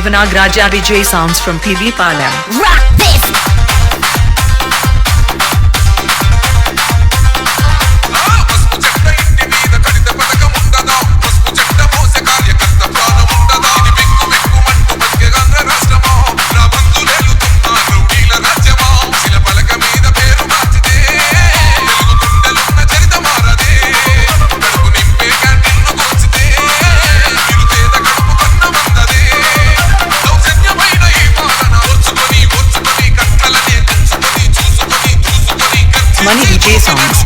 Shivanag Raja Vijay sounds from PV Palam. Rock this! Money DJ songs.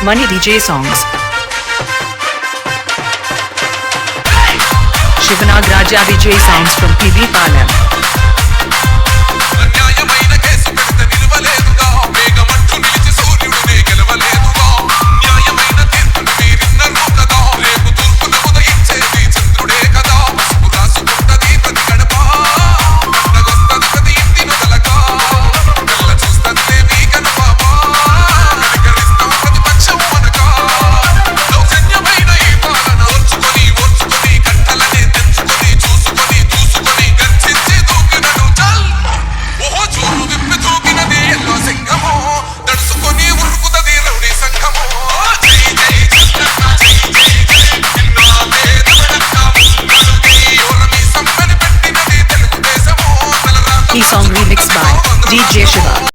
Money DJ songs. Shivanag Raja Vijay sounds from PV Palam. Song remixed by DJ Shiva.